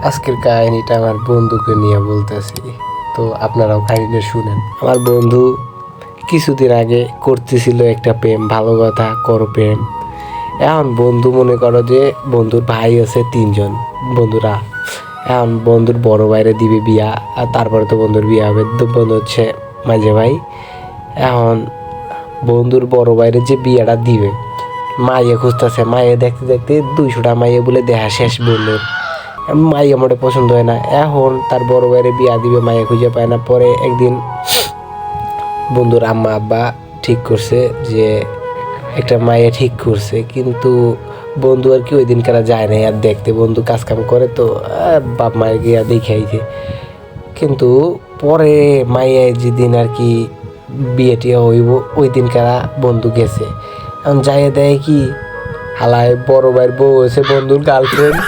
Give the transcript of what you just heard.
আজকের কাহিনীটা আমার বন্ধুকে নিয়ে বলতেছি, তো আপনারাও কাহিনীটা শুনেন। আমার বন্ধু কিছুদিন আগে করতেছিল একটা প্রেম, ভালো কথা, করো প্রেম। এখন বন্ধু মনে করো যে বন্ধুর ভাই আছে 3জন বন্ধুরা। এখন বন্ধুর বড় ভাইরে দিবে বিয়া, আর তারপরে তো বন্ধুর বিয়া হবে। বন্ধু হচ্ছে মাঝে ভাই। এখন বন্ধুর বড় ভাইরে যে বিয়াটা দিবে, মাইয়ে খুঁজতেছে। মাইয়ে দেখতে দেখতে 200টা মাইয়ে বলে দেখা শেষ বন্ধুর। মাইয়া মোটে পছন্দ হয় না। এখন তার বড় ভাইরে বিয়া দিবে, মাইয়া খুঁজে পায় না। পরে একদিন বন্ধুর আম্মা আব্বা ঠিক করছে যে একটা মাইয়া ঠিক করছে, কিন্তু বন্ধু আর কি ওই দিন কারা যায় না আর দেখতে। বন্ধু কাজ কাম করে, তো বাপ মায়ের গিয়া দেখে আইছে। কিন্তু পরে মাইয়া যেদিন আর কি বিয়ে টিয়া হইব, ওই দিন কারা বন্ধু গেছে। এখন যাইয়ে দেয় কি, হালায় বড় ভাইয়ের বউ হয়েছে বন্ধুর গার্লফ্রেন্ড।